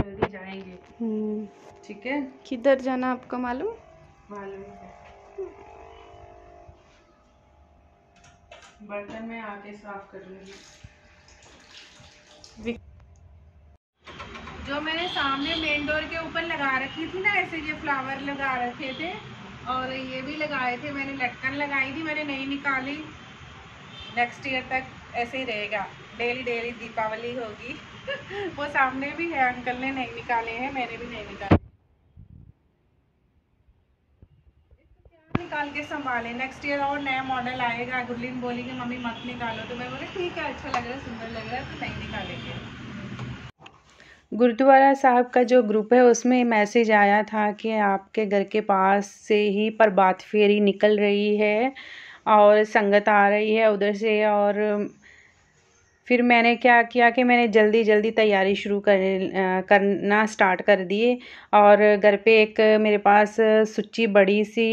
जल्दी जाएंगे। ठीक है। किधर जाना आपको मालूम है। बर्तन में आके साफ कर लूंगी। जो मैंने सामने मेन डोर के ऊपर लगा रखी थी ना, ऐसे ये फ्लावर लगा रखे थे और ये भी लगाए थे मैंने, लटकन लगाई थी मैंने, नहीं निकाली। नेक्स्ट ईयर तक ऐसे ही रहेगा, डेली डेली दीपावली होगी। वो सामने भी है, अंकल ने नहीं निकाले हैं, मैंने भी नहीं निकाले। निकाल के संभाले, नेक्स्ट ईयर और नया मॉडल आएगा। गुरलीन बोली कि मम्मी मत निकालो, तो मैं बोली ठीक है, अच्छा लग रहा है, सुंदर लग रहा है, तो नहीं निकालेंगे। गुरुद्वारा साहब का जो ग्रुप है उसमें मैसेज आया था कि आपके घर के पास से ही प्रभात फेरी निकल रही है और संगत आ रही है उधर से। और फिर मैंने क्या किया कि मैंने जल्दी जल्दी तैयारी शुरू करना स्टार्ट कर दिए। और घर पे एक मेरे पास सुच्ची बड़ी सी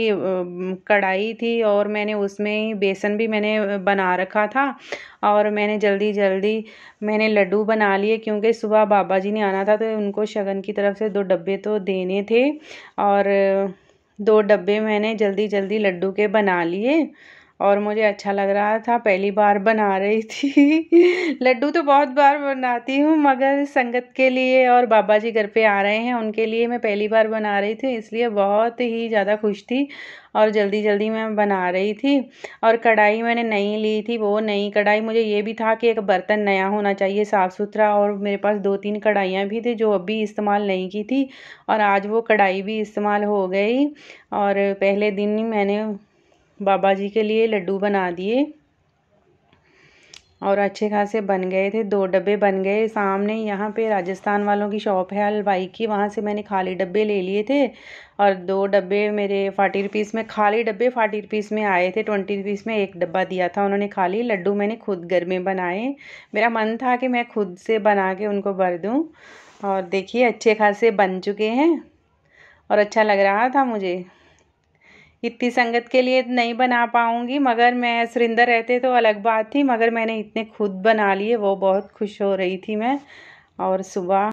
कढ़ाई थी और मैंने उसमें बेसन भी मैंने बना रखा था। और मैंने जल्दी जल्दी मैंने लड्डू बना लिए, क्योंकि सुबह बाबा जी ने आना था तो उनको शगन की तरफ से 2 डब्बे तो देने थे। और 2 डब्बे मैंने जल्दी जल्दी लड्डू के बना लिए और मुझे अच्छा लग रहा था, पहली बार बना रही थी। लड्डू तो बहुत बार बनाती हूँ, मगर संगत के लिए और बाबा जी घर पे आ रहे हैं उनके लिए मैं पहली बार बना रही थी, इसलिए बहुत ही ज़्यादा खुश थी और जल्दी जल्दी मैं बना रही थी। और कढ़ाई मैंने नई ली थी, वो नई कढ़ाई, मुझे ये भी था कि एक बर्तन नया होना चाहिए, साफ़ सुथरा। और मेरे पास 2-3 कढ़ाइयाँ भी थी जो अभी इस्तेमाल नहीं की थी, और आज वो कढ़ाई भी इस्तेमाल हो गई। और पहले दिन ही मैंने बाबा जी के लिए लड्डू बना दिए और अच्छे खासे बन गए थे, 2 डब्बे बन गए। सामने यहाँ पे राजस्थान वालों की शॉप है हलवाई की, वहाँ से मैंने खाली डब्बे ले लिए थे और 2 डब्बे मेरे 40 रुपीज़ में, खाली डब्बे 40 रुपीज़ में आए थे। 20 रुपीज़ में 1 डब्बा दिया था उन्होंने खाली। लड्डू मैंने खुद घर में बनाए, मेरा मन था कि मैं खुद से बना के उनको भर दूँ। और देखिए अच्छे खासे बन चुके हैं और अच्छा लग रहा था मुझे। इतनी संगत के लिए नहीं बना पाऊंगी, मगर मैं सुरिंदर रहते तो अलग बात थी, मगर मैंने इतने खुद बना लिए, वो बहुत खुश हो रही थी मैं। और सुबह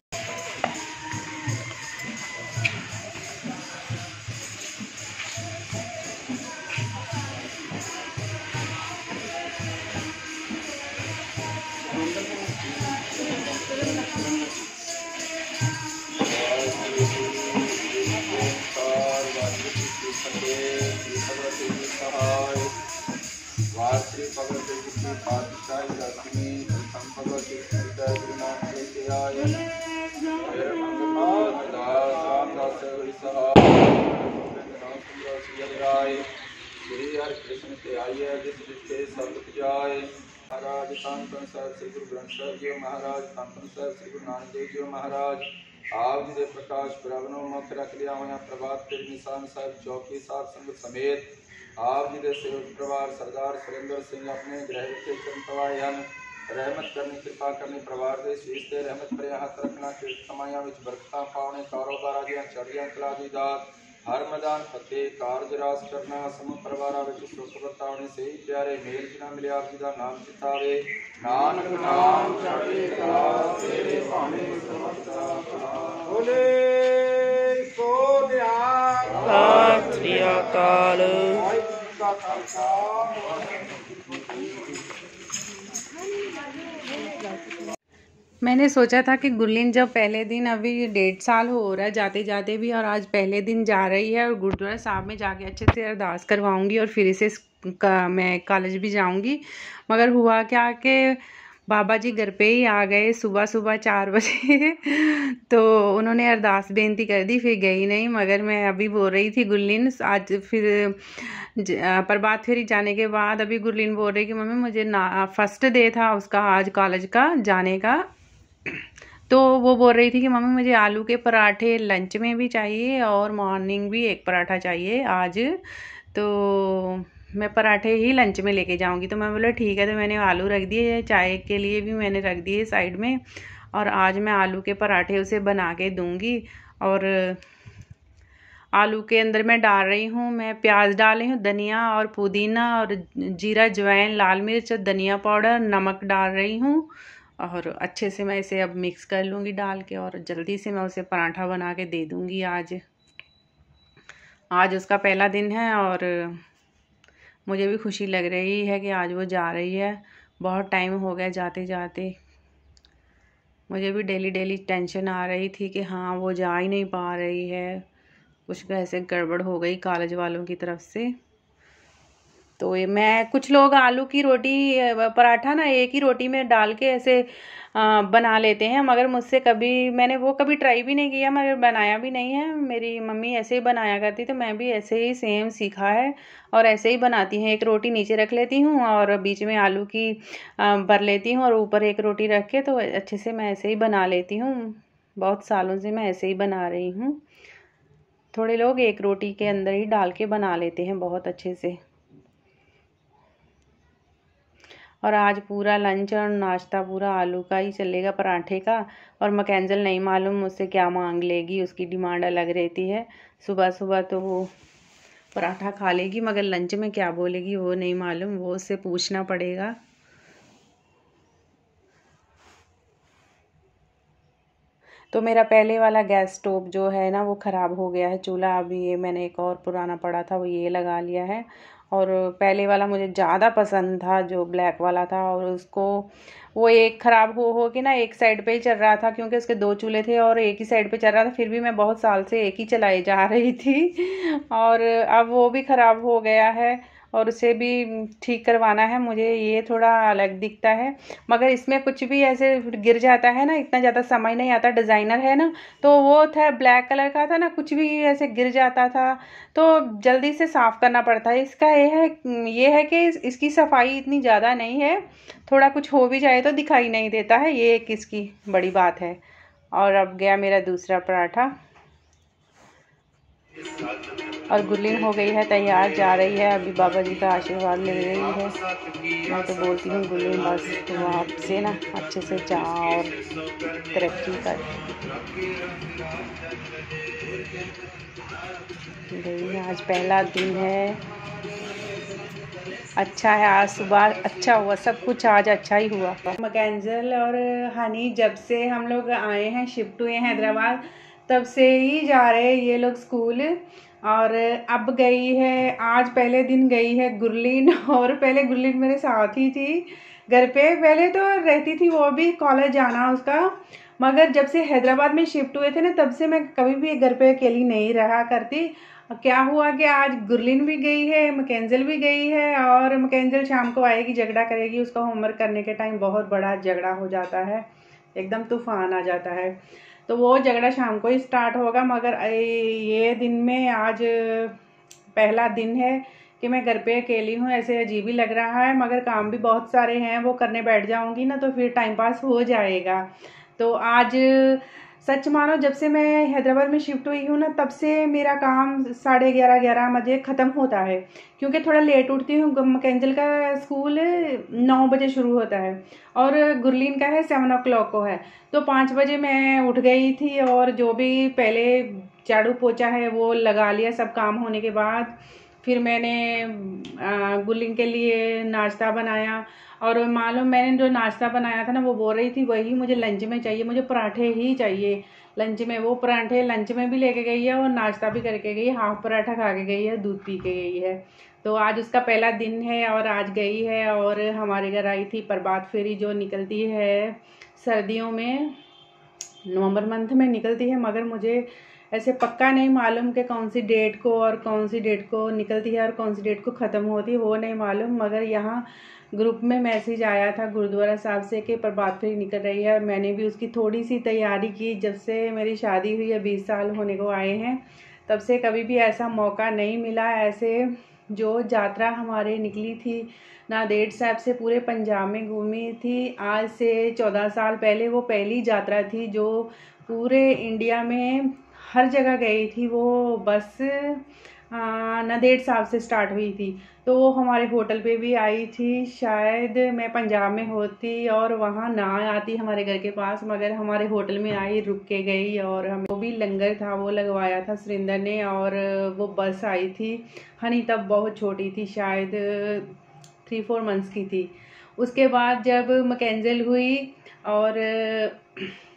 महाराज धन धन साहिब श्री गुरु ग्रंथ साहिब जी महाराज, धन धन साहिब श्री गुरु नानक देव जी महाराज। आप जी के प्रकाश प्रभनो मुख रख लिया हुआ प्रभात फिर निशान साहिब चौकी साथ संगत समेत आप जी के सेवक परिवार सरदार सुरेंद्र सिंह अपने ग्रह के चंतवायन रहमत करनी कृपा करनी परिवार के शीश से रहमत पर हाथ रखना के कमाइयां विच बरकतां पाने कारोबार दियां चढ़ियां कला दी दात हर मैदान फतेह कारज रास करना समूह परिवार विच सुख बरतावने से ही प्यारे मेल जिना मिले आप जी का नाम चितावे नानक नाम चढ़ी कला तेरे भाने समझता बोले सो निहाल सत श्री अकाल। मैंने सोचा था कि गुरलीन जब पहले दिन, अभी 1.5 साल हो रहा है जाते जाते भी, और आज पहले दिन जा रही है और गुरुद्वारा साहब में जाके अच्छे से अरदास करवाऊंगी और फिर इसे मैं कॉलेज भी जाऊंगी। मगर हुआ क्या कि बाबा जी घर पे ही आ गए सुबह सुबह 4 बजे। तो उन्होंने अरदास बेनती कर दी, फिर गई नहीं। मगर मैं अभी बोल रही थी गुरलीन, आज फिर प्रभात फेरी जाने के बाद अभी गुरलीन बोल रही कि मम्मी मुझे ना फर्स्ट डे था उसका आज कॉलेज का जाने का, तो वो बोल रही थी कि मम्मी मुझे आलू के पराठे लंच में भी चाहिए और मॉर्निंग भी 1 पराठा चाहिए आज, तो मैं पराठे ही लंच में लेके जाऊंगी। तो मैं बोला ठीक है, तो मैंने आलू रख दिए, चाय के लिए भी मैंने रख दिए साइड में, और आज मैं आलू के पराठे उसे बना के दूंगी। और आलू के अंदर मैं डाल रही हूँ, मैं प्याज डाल रही हूँ, धनिया और पुदीना और जीरा अजवाइन लाल मिर्च धनिया पाउडर नमक डाल रही हूँ, और अच्छे से मैं इसे अब मिक्स कर लूँगी डाल के, और जल्दी से मैं उसे पराठा बना के दे दूँगी। आज उसका पहला दिन है और मुझे भी खुशी लग रही है कि आज वो जा रही है। बहुत टाइम हो गया जाते जाते। मुझे भी डेली डेली टेंशन आ रही थी कि हाँ वो जा ही नहीं पा रही है, कुछ ऐसे गड़बड़ हो गई कॉलेज वालों की तरफ से। तो ये मैं, कुछ लोग आलू की रोटी पराठा ना एक ही रोटी में डाल के ऐसे बना लेते हैं, मगर मुझसे मैंने वो कभी ट्राई भी नहीं किया, मगर बनाया भी नहीं है। मेरी मम्मी ऐसे ही बनाया करती, तो मैं भी ऐसे ही सेम सीखा है और ऐसे ही बनाती हैं। एक रोटी नीचे रख लेती हूँ और बीच में आलू की भर लेती हूँ और ऊपर एक रोटी रख के, तो अच्छे से मैं ऐसे ही बना लेती हूँ। बहुत सालों से मैं ऐसे ही बना रही हूँ। थोड़े लोग एक रोटी के अंदर ही डाल के बना लेते हैं बहुत अच्छे से। और आज पूरा लंच और नाश्ता पूरा आलू का ही चलेगा, पराठे का। और मैकेंजल नहीं मालूम मुझसे क्या मांग लेगी, उसकी डिमांड अलग रहती है। सुबह सुबह तो वो पराठा खा लेगी, मगर लंच में क्या बोलेगी वो नहीं मालूम, वो उससे पूछना पड़ेगा। तो मेरा पहले वाला गैस स्टोव जो है ना वो ख़राब हो गया है चूल्हा। अभी ये मैंने एक और पुराना पड़ा था वो ये लगा लिया है। और पहले वाला मुझे ज़्यादा पसंद था जो ब्लैक वाला था, और उसको वो एक ख़राब हो के ना एक साइड पे ही चल रहा था, क्योंकि उसके 2 चूल्हे थे और एक ही साइड पे चल रहा था। फिर भी मैं बहुत साल से एक ही चलाई जा रही थी और अब वो भी ख़राब हो गया है और उसे भी ठीक करवाना है मुझे। ये थोड़ा अलग दिखता है, मगर इसमें कुछ भी ऐसे गिर जाता है ना, इतना ज़्यादा समझ नहीं आता। डिज़ाइनर है ना, तो वो था ब्लैक कलर का था ना, कुछ भी ऐसे गिर जाता था तो जल्दी से साफ़ करना पड़ता है। इसका ये है कि इसकी सफाई इतनी ज़्यादा नहीं है, थोड़ा कुछ हो भी जाए तो दिखाई नहीं देता है, ये एक इसकी बड़ी बात है। और अब गया मेरा दूसरा पराठा और गुरलीन हो गई है तैयार, जा रही है अभी बाबा जी का आशीर्वाद ले रही है। मैं तो बोलती हूँ गुरलीन बस तुम आपसे ना अच्छे से जा और तरक्की कर। गई आज पहला दिन है, अच्छा है। आज सुबह अच्छा हुआ, सब कुछ आज अच्छा ही हुआ। मैकेंजल और हनी जब से हम लोग आए हैं, शिफ्ट हुए हैं हैदराबाद, तब से ही जा रहे हैं ये लोग स्कूल। और अब गई है, आज पहले दिन गई है गुरलीन। और पहले गुरलीन मेरे साथ ही थी घर पे, पहले तो रहती थी वो भी, कॉलेज जाना उसका। मगर जब से हैदराबाद में शिफ्ट हुए थे ना, तब से मैं कभी भी घर पे अकेली नहीं रहा करती। क्या हुआ कि आज गुरलीन भी गई है, मैकेंजल भी गई है, और मैकेंजल शाम को आएगी, झगड़ा करेगी। उसका होमवर्क करने के टाइम बहुत बड़ा झगड़ा हो जाता है, एकदम तूफान आ जाता है, तो वो झगड़ा शाम को ही स्टार्ट होगा। मगर ये दिन में आज पहला दिन है कि मैं घर पे अकेली हूँ, ऐसे अजीब ही लग रहा है। मगर काम भी बहुत सारे हैं, वो करने बैठ जाऊँगी ना तो फिर टाइम पास हो जाएगा। तो आज सच मानो जब से मैं हैदराबाद में शिफ्ट हुई हूँ ना, तब से मेरा काम 11:30 बजे ख़त्म होता है, क्योंकि थोड़ा लेट उठती हूँ। मैकेंजल का स्कूल 9 बजे शुरू होता है और गुरलीन का है 7 o'clock को है। तो 5 बजे मैं उठ गई थी और जो भी पहले झाड़ू पोछा है वो लगा लिया सब काम होने के बाद। फिर मैंने गुरलीन के लिए नाश्ता बनाया, और मालूम मैंने जो नाश्ता बनाया था ना वो बोल रही थी वही मुझे लंच में चाहिए, मुझे पराठे ही चाहिए लंच में। वो पराठे लंच में भी लेके गई है और नाश्ता भी करके गई है, हाफ पराठा खा के गई है, दूध पी के गई है। तो आज उसका पहला दिन है और आज गई है। और हमारे घर आई थी प्रभात फेरी जो निकलती है सर्दियों में, नवंबर मंथ में निकलती है, मगर मुझे ऐसे पक्का नहीं मालूम कि कौन सी डेट को और कौन सी डेट को निकलती है और कौन सी डेट को ख़त्म होती है, वो नहीं मालूम। मगर यहाँ ग्रुप में मैसेज आया था गुरुद्वारा साहब से कि प्रभात फेरी निकल रही है, और मैंने भी उसकी थोड़ी सी तैयारी की। जब से मेरी शादी हुई है, 20 साल होने को आए हैं, तब से कभी भी ऐसा मौका नहीं मिला। ऐसे जो यात्रा हमारे निकली थी नांदेड़ साहब से, पूरे पंजाब में घूमी थी। आज से 14 साल पहले वो पहली यात्रा थी जो पूरे इंडिया में हर जगह गई थी। वो बस नांदेड़ साहब से स्टार्ट हुई थी, तो वो हमारे होटल पे भी आई थी। शायद मैं पंजाब में होती और वहाँ ना आती हमारे घर के पास, मगर हमारे होटल में आई, रुक के गई। और हमें वो भी लंगर था वो लगवाया था सुरिंदर ने, और वो बस आई थी। हनी तब बहुत छोटी थी, शायद 3-4 मंथ्स की थी। उसके बाद जब मैकेंजल हुई और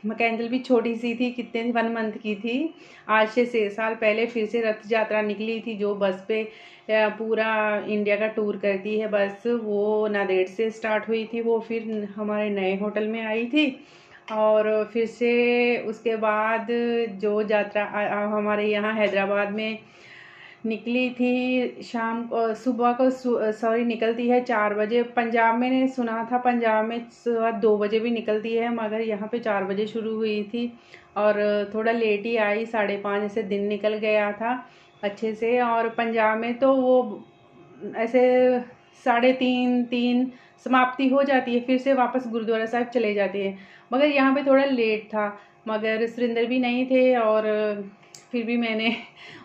मैकेंजल भी छोटी सी थी, कितने 1 मंथ की थी। आज से 6 साल पहले फिर से रथ यात्रा निकली थी, जो बस पे पूरा इंडिया का टूर करती है बस, वो नांदेड़ से स्टार्ट हुई थी। वो फिर हमारे नए होटल में आई थी और फिर से उसके बाद जो यात्रा हमारे यहाँ हैदराबाद में निकली थी शाम को, सुबह को सॉरी निकलती है 4 बजे। पंजाब में ने सुना था पंजाब में सुबह 2 बजे भी निकलती है, मगर यहाँ पे 4 बजे शुरू हुई थी और थोड़ा लेट ही आई, 5:30 ऐसे दिन निकल गया था अच्छे से। और पंजाब में तो वो ऐसे 3:30 समाप्ति हो जाती है, फिर से वापस गुरुद्वारा साहिब चले जाते हैं, मगर यहाँ पे थोड़ा लेट था। मगर सुरेंद्र भी नहीं थे और फिर भी मैंने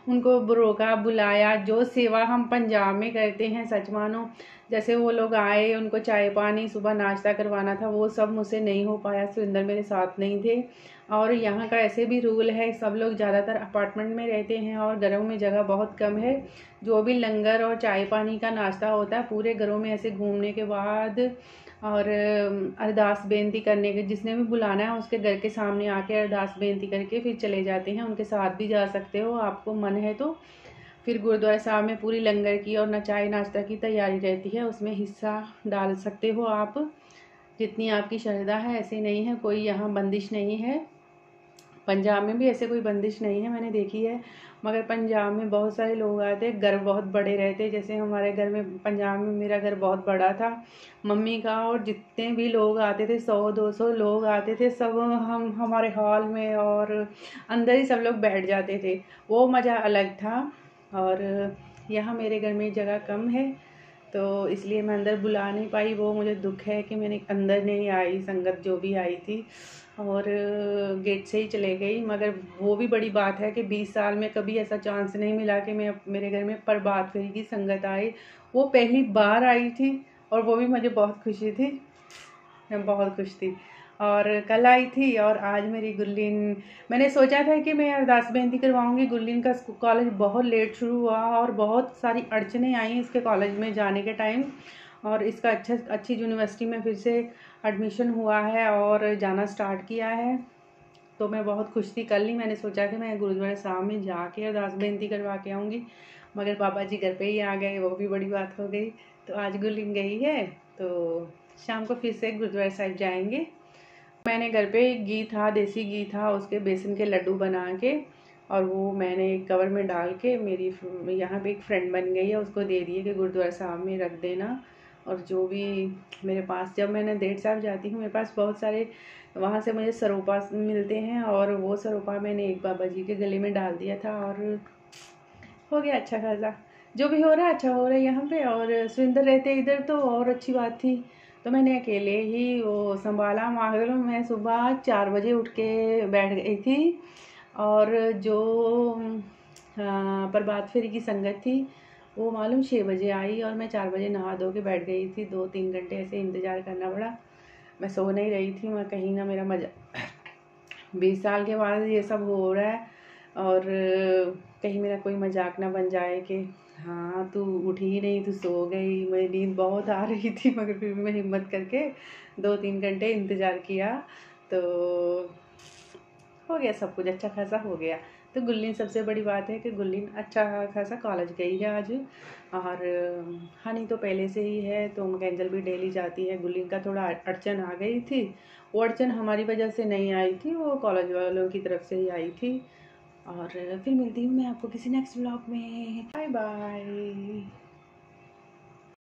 उनको रोका, बुलाया। जो सेवा हम पंजाब में करते हैं सच मानो, जैसे वो लोग आए, उनको चाय पानी सुबह नाश्ता करवाना था, वो सब मुझसे नहीं हो पाया, सुरेंद्र मेरे साथ नहीं थे। और यहाँ का ऐसे भी रूल है, सब लोग ज़्यादातर अपार्टमेंट में रहते हैं और घरों में जगह बहुत कम है। जो भी लंगर और चाय पानी का नाश्ता होता है पूरे घरों में ऐसे घूमने के बाद और अरदास बेनती करने के, जिसने भी बुलाना है उसके घर के सामने आके अरदास बेनती करके फिर चले जाते हैं। उनके साथ भी जा सकते हो, आपको मन है तो। फिर गुरुद्वारा साहब में पूरी लंगर की और चाय नाश्ता की तैयारी रहती है, उसमें हिस्सा डाल सकते हो आप, जितनी आपकी श्रद्धा है। ऐसे नहीं है, कोई यहाँ बंदिश नहीं है। पंजाब में भी ऐसे कोई बंदिश नहीं है, मैंने देखी है। मगर पंजाब में बहुत सारे लोग आते हैं, घर बहुत बड़े रहते हैं। जैसे हमारे घर में पंजाब में मेरा घर बहुत बड़ा था मम्मी का, और जितने भी लोग आते थे 100-200 लोग आते थे, सब हम हमारे हॉल में और अंदर ही सब लोग बैठ जाते थे, वो मज़ा अलग था। और यहाँ मेरे घर में जगह कम है तो इसलिए मैं अंदर बुला नहीं पाई। वो मुझे दुख है कि मैंने अंदर नहीं आई, संगत जो भी आई थी और गेट से ही चले गई। मगर वो भी बड़ी बात है कि 20 साल में कभी ऐसा चांस नहीं मिला कि मेरे घर में प्रभात फेरी की संगत आई। वो पहली बार आई थी और वो भी मुझे बहुत खुशी थी, मैं बहुत खुश थी। और कल आई थी और आज मेरी गुरलीन, मैंने सोचा था कि मैं अरदास बेनती करवाऊंगी। गुरलीन का कॉलेज बहुत लेट शुरू हुआ और बहुत सारी अड़चनें आई इसके कॉलेज में जाने के टाइम, और इसका अच्छी यूनिवर्सिटी में फिर से एडमिशन हुआ है और जाना स्टार्ट किया है। तो मैं बहुत खुश थी। कल ही मैंने सोचा कि मैं गुरुद्वारा साहब में जाके अरदास बेनती करवा के आऊँगी, मगर बाबा जी घर पे ही आ गए, वो भी बड़ी बात हो गई। तो आज गुरलीन गई है तो शाम को फिर से गुरुद्वारा साहिब जाएंगे। मैंने घर पे घी था, देसी घी था, उसके बेसन के लड्डू बना के और वो मैंने एक कवर में डाल के, मेरी यहाँ पे एक फ्रेंड बन गई है, उसको दे दिए कि गुरुद्वारा साहब में रख देना। और जो भी मेरे पास, जब मैं नांदेड़ साहब जाती हूँ मेरे पास बहुत सारे वहाँ से मुझे सरोपा मिलते हैं, और वो सरोपा मैंने एक बाबा जी के गले में डाल दिया था और हो गया अच्छा खासा। जो भी हो रहा है अच्छा हो रहा है यहाँ पे। और सुरेंद्र रहते इधर तो और अच्छी बात थी, तो मैंने अकेले ही वो संभाला। मालूम मैं सुबह 4 बजे उठ के बैठ गई थी, और जो प्रभात फेरी की संगत थी वो मालूम 6 बजे आई और मैं 4 बजे नहा धो के बैठ गई थी। 2-3 घंटे ऐसे इंतज़ार करना पड़ा, मैं सो नहीं रही थी। मैं कहीं ना मेरा मजा 20 साल के बाद ये सब हो रहा है, और कहीं मेरा कोई मजाक ना बन जाए कि हाँ तू उठी ही नहीं, तू सो गई। मेरी नींद बहुत आ रही थी मगर फिर भी मैं हिम्मत करके 2-3 घंटे इंतज़ार किया, तो हो गया सब कुछ अच्छा खासा हो गया। तो गुरलीन, सबसे बड़ी बात है कि गुरलीन अच्छा खासा कॉलेज गई है आज। और हनी तो पहले से ही है, तो मैकेंजल भी डेली जाती है। गुरलीन का थोड़ा अड़चन आ गई थी, वो अड़चन हमारी वजह से नहीं आई थी, वो कॉलेज वालों की तरफ से ही आई थी। और फिर मिलती हूँ मैं आपको किसी नेक्स्ट व्लॉग में। Bye bye.